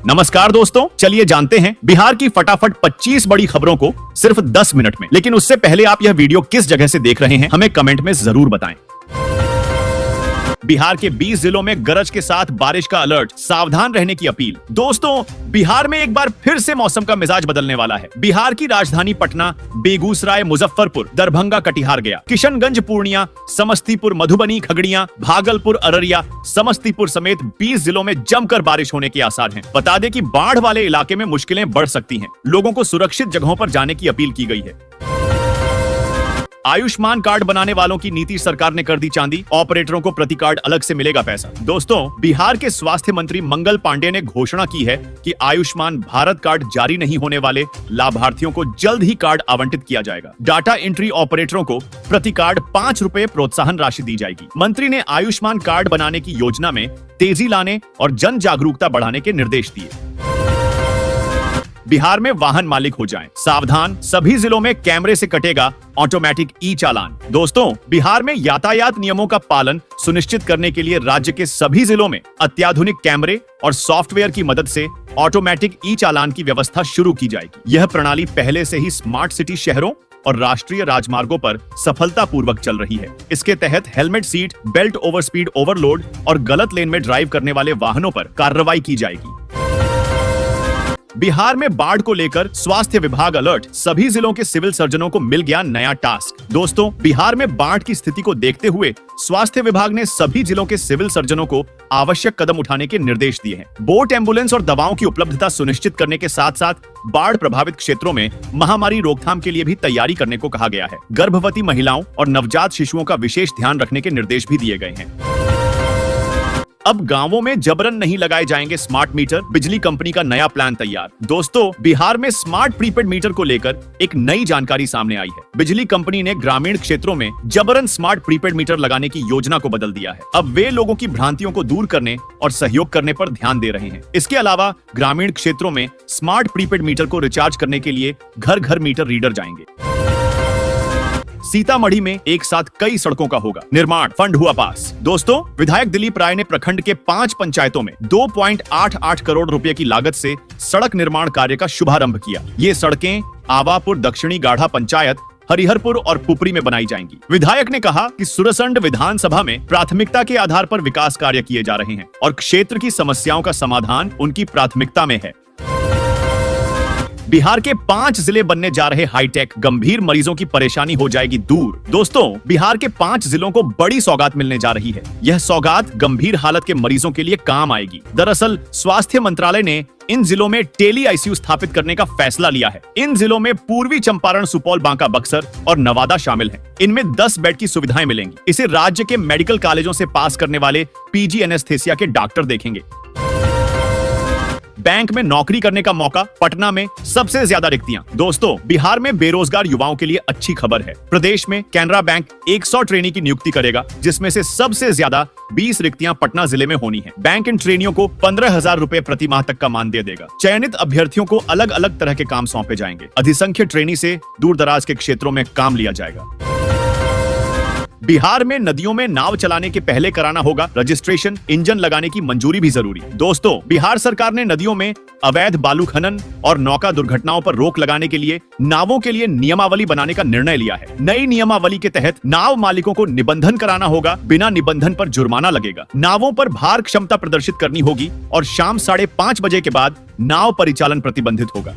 नमस्कार दोस्तों, चलिए जानते हैं बिहार की फटाफट 25 बड़ी खबरों को सिर्फ 10 मिनट में। लेकिन उससे पहले आप यह वीडियो किस जगह से देख रहे हैं हमें कमेंट में जरूर बताएं। बिहार के 20 जिलों में गरज के साथ बारिश का अलर्ट, सावधान रहने की अपील। दोस्तों, बिहार में एक बार फिर से मौसम का मिजाज बदलने वाला है। बिहार की राजधानी पटना, बेगूसराय, मुजफ्फरपुर, दरभंगा, कटिहार गया, किशनगंज, पूर्णिया, समस्तीपुर, मधुबनी, खगड़िया, भागलपुर, अररिया, समस्तीपुर समेत 20 जिलों में जमकर बारिश होने के आसार हैं। बता दें कि बाढ़ वाले इलाके में मुश्किलें बढ़ सकती हैं। लोगों को सुरक्षित जगहों पर जाने की अपील की गई है। आयुष्मान कार्ड बनाने वालों की नीतीश सरकार ने कर दी चांदी, ऑपरेटरों को प्रति कार्ड अलग से मिलेगा पैसा। दोस्तों, बिहार के स्वास्थ्य मंत्री मंगल पांडे ने घोषणा की है कि आयुष्मान भारत कार्ड जारी नहीं होने वाले लाभार्थियों को जल्द ही कार्ड आवंटित किया जाएगा। डाटा एंट्री ऑपरेटरों को प्रति कार्ड 5 रुपए प्रोत्साहन राशि दी जाएगी। मंत्री ने आयुष्मान कार्ड बनाने की योजना में तेजी लाने और जन जागरूकता बढ़ाने के निर्देश दिए। बिहार में वाहन मालिक हो जाएं सावधान, सभी जिलों में कैमरे से कटेगा ऑटोमेटिक ई चालान। दोस्तों, बिहार में यातायात नियमों का पालन सुनिश्चित करने के लिए राज्य के सभी जिलों में अत्याधुनिक कैमरे और सॉफ्टवेयर की मदद से ऑटोमेटिक ई चालान की व्यवस्था शुरू की जाएगी। यह प्रणाली पहले से ही स्मार्ट सिटी शहरों और राष्ट्रीय राजमार्गों पर सफलतापूर्वक चल रही है। इसके तहत helmet seat, belt over speed overload और गलत लेन में ड्राइव करने वाले वाहनों पर कार्रवाई की जाएगी। बिहार में बाढ़ को लेकर स्वास्थ्य विभाग अलर्ट, सभी जिलों के सिविल सर्जनों को मिल गया नया टास्क। दोस्तों, बिहार में बाढ़ की स्थिति को देखते हुए स्वास्थ्य विभाग ने सभी जिलों के सिविल सर्जनों को आवश्यक कदम उठाने के निर्देश दिए हैं। बोट, एम्बुलेंस और दवाओं की उपलब्धता सुनिश्चित करने के साथ साथ बाढ़ प्रभावित क्षेत्रों में महामारी रोकथाम के लिए भी तैयारी करने को कहा गया है। गर्भवती महिलाओं और नवजात शिशुओं का विशेष ध्यान रखने के निर्देश भी दिए गए हैं। अब गांवों में जबरन नहीं लगाए जाएंगे स्मार्ट मीटर, बिजली कंपनी का नया प्लान तैयार। दोस्तों, बिहार में स्मार्ट प्रीपेड मीटर को लेकर एक नई जानकारी सामने आई है। बिजली कंपनी ने ग्रामीण क्षेत्रों में जबरन स्मार्ट प्रीपेड मीटर लगाने की योजना को बदल दिया है। अब वे लोगों की भ्रांतियों को दूर करने और सहयोग करने पर ध्यान दे रहे हैं। इसके अलावा ग्रामीण क्षेत्रों में स्मार्ट प्रीपेड मीटर को रिचार्ज करने के लिए घर घर मीटर रीडर जाएंगे। सीतामढ़ी में एक साथ कई सड़कों का होगा निर्माण, फंड हुआ पास। दोस्तों, विधायक दिलीप राय ने प्रखंड के 5 पंचायतों में 2.88 करोड़ रुपए की लागत से सड़क निर्माण कार्य का शुभारंभ किया। ये सड़कें आवापुर, दक्षिणी गाढ़ा पंचायत, हरिहरपुर और पुपरी में बनाई जाएंगी। विधायक ने कहा कि सुरसंड विधानसभा में प्राथमिकता के आधार पर विकास कार्य किए जा रहे हैं और क्षेत्र की समस्याओं का समाधान उनकी प्राथमिकता में है। बिहार के 5 जिले बनने जा रहे हाईटेक, गंभीर मरीजों की परेशानी हो जाएगी दूर। दोस्तों, बिहार के 5 जिलों को बड़ी सौगात मिलने जा रही है। यह सौगात गंभीर हालत के मरीजों के लिए काम आएगी। दरअसल स्वास्थ्य मंत्रालय ने इन जिलों में टेली आईसीयू स्थापित करने का फैसला लिया है। इन जिलों में पूर्वी चंपारण, सुपौल, बांका, बक्सर और नवादा शामिल हैं। इनमें 10 बेड की सुविधाएं मिलेंगी। इसे राज्य के मेडिकल कॉलेजों से पास करने वाले पीजी एनेस्थेसिया के डॉक्टर देखेंगे। बैंक में नौकरी करने का मौका, पटना में सबसे ज्यादा रिक्तियां। दोस्तों, बिहार में बेरोजगार युवाओं के लिए अच्छी खबर है। प्रदेश में कैनरा बैंक 100 ट्रेनी की नियुक्ति करेगा, जिसमें से सबसे ज्यादा 20 रिक्तियां पटना जिले में होनी है। बैंक इन ट्रेनियों को 15,000 रुपए प्रति माह तक का मानदेय देगा। चयनित अभ्यर्थियों को अलग अलग तरह के काम सौंपे जाएंगे। अधिसंख्य ट्रेनी से दूर दराज के क्षेत्रों में काम लिया जाएगा। बिहार में नदियों में नाव चलाने के पहले कराना होगा रजिस्ट्रेशन, इंजन लगाने की मंजूरी भी जरूरी। दोस्तों, बिहार सरकार ने नदियों में अवैध बालू खनन और नौका दुर्घटनाओं पर रोक लगाने के लिए नावों के लिए नियमावली बनाने का निर्णय लिया है। नई नियमावली के तहत नाव मालिकों को निबंधन कराना होगा, बिना निबंधन पर जुर्माना लगेगा। नावों पर भार क्षमता प्रदर्शित करनी होगी और शाम 5:30 बजे के बाद नाव परिचालन प्रतिबंधित होगा।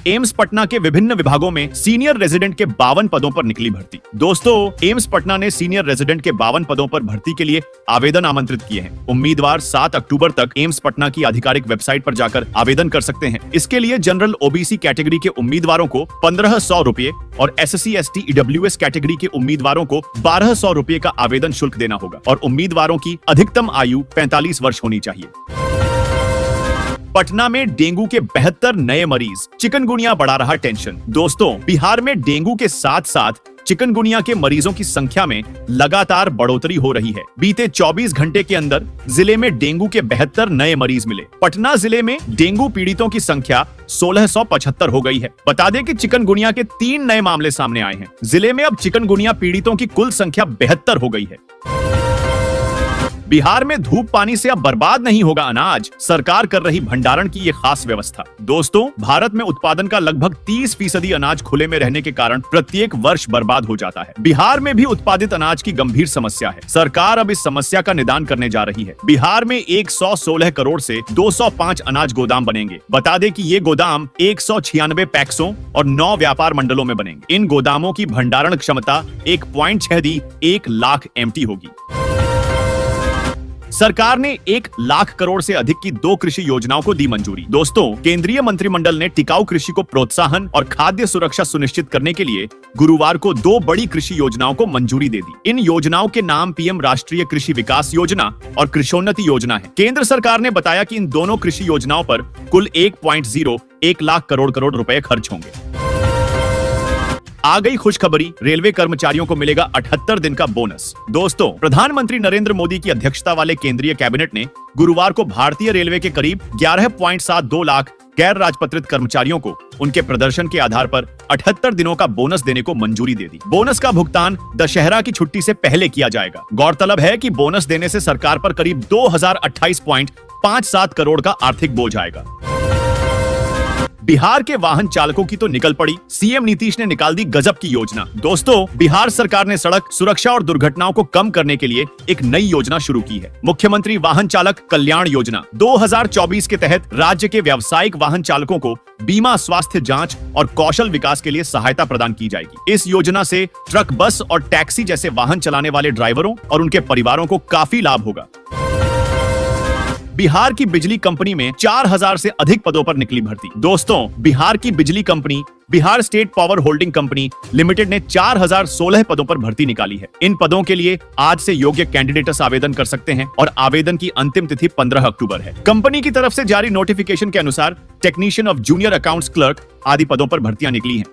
एम्स पटना के विभिन्न विभागों में सीनियर रेजिडेंट के 52 पदों पर निकली भर्ती। दोस्तों, एम्स पटना ने सीनियर रेजिडेंट के 52 पदों पर भर्ती के लिए आवेदन आमंत्रित किए हैं। उम्मीदवार 7 अक्टूबर तक एम्स पटना की आधिकारिक वेबसाइट पर जाकर आवेदन कर सकते हैं। इसके लिए जनरल ओबीसी कैटेगरी के उम्मीदवारों को 1500 रुपए और SC ST EWS कैटेगरी के उम्मीदवारों को 1200 रुपए का आवेदन शुल्क देना होगा और उम्मीदवारों की अधिकतम आयु 45 वर्ष होनी चाहिए। पटना में डेंगू के 72 नए मरीज, चिकनगुनिया बढ़ा रहा टेंशन। दोस्तों, बिहार में डेंगू के साथ साथ चिकनगुनिया के मरीजों की संख्या में लगातार बढ़ोतरी हो रही है। बीते 24 घंटे के अंदर जिले में डेंगू के 72 नए मरीज मिले। पटना जिले में डेंगू पीड़ितों की संख्या 1675 हो गई है। बता दें कि चिकनगुनिया के 3 नए मामले सामने आए हैं। जिले में अब चिकनगुनिया पीड़ितों की कुल संख्या 72 हो गई है। बिहार में धूप पानी से अब बर्बाद नहीं होगा अनाज, सरकार कर रही भंडारण की ये खास व्यवस्था। दोस्तों, भारत में उत्पादन का लगभग 30% अनाज खुले में रहने के कारण प्रत्येक वर्ष बर्बाद हो जाता है। बिहार में भी उत्पादित अनाज की गंभीर समस्या है। सरकार अब इस समस्या का निदान करने जा रही है। बिहार में 116 करोड़ से 205 अनाज गोदाम बनेंगे। बता दें कि ये गोदाम 196 पैक्सों और 9 व्यापार मंडलों में बनेंगे। इन गोदामों की भंडारण क्षमता 1.6 1 लाख एमटी होगी। सरकार ने 1 लाख करोड़ से अधिक की 2 कृषि योजनाओं को दी मंजूरी। दोस्तों, केंद्रीय मंत्रिमंडल ने टिकाऊ कृषि को प्रोत्साहन और खाद्य सुरक्षा सुनिश्चित करने के लिए गुरुवार को 2 बड़ी कृषि योजनाओं को मंजूरी दे दी। इन योजनाओं के नाम पीएम राष्ट्रीय कृषि विकास योजना और कृषोन्नति योजना है। केंद्र सरकार ने बताया कि इन दोनों कृषि योजनाओं पर कुल 1.01 लाख करोड़ रुपए खर्च होंगे। आ गई खुशखबरी, रेलवे कर्मचारियों को मिलेगा 78 दिन का बोनस। दोस्तों, प्रधानमंत्री नरेंद्र मोदी की अध्यक्षता वाले केंद्रीय कैबिनेट ने गुरुवार को भारतीय रेलवे के करीब 11.72 लाख गैर राजपत्रित कर्मचारियों को उनके प्रदर्शन के आधार पर 78 दिनों का बोनस देने को मंजूरी दे दी। बोनस का भुगतान दशहरा की छुट्टी से पहले किया जाएगा। गौरतलब है कि बोनस देने से सरकार पर करीब 2028.57 करोड़ का आर्थिक बोझ आएगा। बिहार के वाहन चालकों की तो निकल पड़ी, सीएम नीतीश ने निकाल दी गजब की योजना। दोस्तों, बिहार सरकार ने सड़क सुरक्षा और दुर्घटनाओं को कम करने के लिए एक नई योजना शुरू की है। मुख्यमंत्री वाहन चालक कल्याण योजना 2024 के तहत राज्य के व्यावसायिक वाहन चालकों को बीमा, स्वास्थ्य जांच और कौशल विकास के लिए सहायता प्रदान की जाएगी। इस योजना से ट्रक, बस और टैक्सी जैसे वाहन चलाने वाले ड्राइवरों और उनके परिवारों को काफी लाभ होगा। बिहार की बिजली कंपनी में 4000 से अधिक पदों पर निकली भर्ती। दोस्तों, बिहार की बिजली company Bihar state power holding company limited ने 4016 पदों पर भर्ती निकाली है। इन पदों के लिए आज से योग्य कैंडिडेट्स आवेदन कर सकते हैं और आवेदन की अंतिम तिथि 15 अक्टूबर है। कंपनी की तरफ से जारी नोटिफिकेशन के अनुसार technician of junior accounts clerk आदि पदों पर भर्तियां निकली हैं।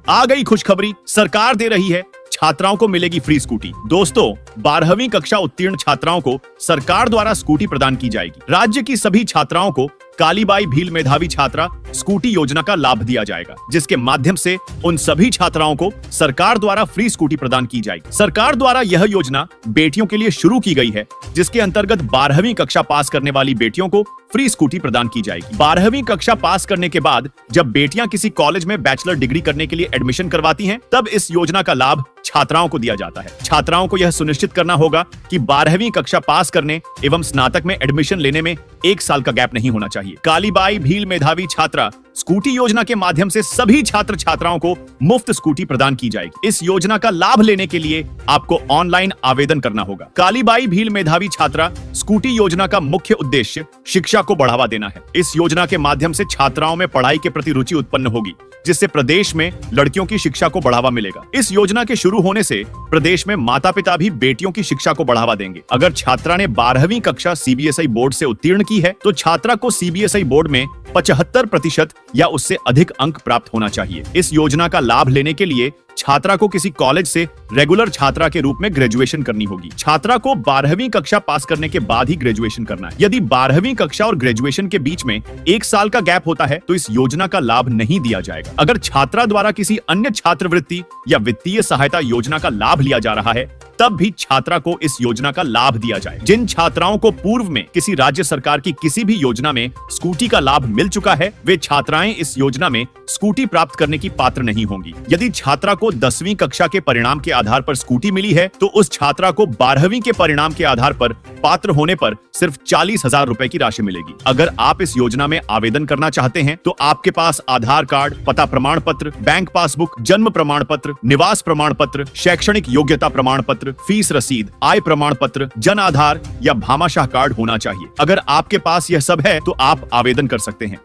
आ गई खुशखबरी, सरकार दे रही है छात्राओं को मिलेगी फ्री स्कूटी। दोस्तों, 12वीं कक्षा उत्तीर्ण छात्राओं को सरकार द्वारा स्कूटी प्रदान की जाएगी। राज्य की सभी छात्राओं को कालीबाई भील मेधावी छात्रा स्कूटी योजना का लाभ दिया जाएगा, जिसके माध्यम से उन सभी छात्राओं को सरकार द्वारा फ्री स्कूटी प्रदान की जाएगी। सरकार द्वारा यह योजना बेटियों के लिए शुरू की गई है, जिसके अंतर्गत 12वीं कक्षा पास करने वाली बेटियों को फ्री स्कूटी प्रदान की जाएगी। 12वीं कक्षा पास करने के बाद जब बेटियां किसी कॉलेज में बैचलर डिग्री करने के लिए एडमिशन करवाती हैं, तब इस योजना का लाभ छात्राओं को दिया जाता है। छात्राओं को यह सुनिश्चित करना होगा कि 12वीं कक्षा पास करने एवं स्नातक में एडमिशन लेने में 1 साल का गैप नहीं होना चाहिए। कालीबाई भील मेधावी छात्रा स्कूटी योजना के माध्यम से सभी छात्र छात्राओं को मुफ्त स्कूटी प्रदान की जाएगी। इस योजना का लाभ लेने के लिए आपको ऑनलाइन आवेदन करना होगा। कालीबाई भील मेधावी छात्रा स्कूटी योजना का मुख्य उद्देश्य शिक्षा को बढ़ावा देना है। इस योजना के माध्यम से छात्राओं में पढ़ाई के प्रति रुचि उत्पन्न होगी, जिससे प्रदेश में लड़कियों की शिक्षा को बढ़ावा मिलेगा। इस योजना के शुरू होने से प्रदेश में माता पिता भी बेटियों की शिक्षा को बढ़ावा देंगे। अगर छात्रा ने 12वीं कक्षा सीबीएसई बोर्ड से उत्तीर्ण की है, तो छात्रा को सीबीएसई बोर्ड में 75% या उससे अधिक अंक प्राप्त होना चाहिए। इस योजना का लाभ लेने के लिए छात्रा को किसी कॉलेज से रेगुलर छात्रा के रूप में ग्रेजुएशन करनी होगी। छात्रा को 12वीं कक्षा पास करने के बाद ही ग्रेजुएशन करना है। यदि 12वीं कक्षा और ग्रेजुएशन के बीच में 1 साल का गैप होता है, तो इस योजना का लाभ नहीं दिया जाएगा। अगर छात्रा द्वारा किसी अन्य छात्रवृत्ति या वित्तीय सहायता योजना का लाभ लिया जा रहा है, तब भी छात्रा को इस योजना का लाभ दिया जाए। जिन छात्राओं को पूर्व में किसी राज्य सरकार की किसी भी योजना में स्कूटी का लाभ मिल चुका है, वे छात्राएं इस योजना में स्कूटी प्राप्त करने की पात्र नहीं होंगी। यदि छात्रा को 10वीं कक्षा के परिणाम के आधार पर स्कूटी मिली है, तो उस छात्रा को 12वीं के परिणाम के आधार पर पात्र होने पर सिर्फ 40,000 रुपए की राशि मिलेगी। अगर आप इस योजना में आवेदन करना चाहते हैं, तो आपके पास आधार कार्ड, पता प्रमाण पत्र, बैंक पासबुक, जन्म प्रमाण पत्र, निवास प्रमाण पत्र, शैक्षणिक योग्यता प्रमाण पत्र, फीस रसीद, आय प्रमाण पत्र, जन आधार या भामाशाह कार्ड होना चाहिए। अगर आपके पास यह सब है, तो आप आवेदन कर सकते हैं।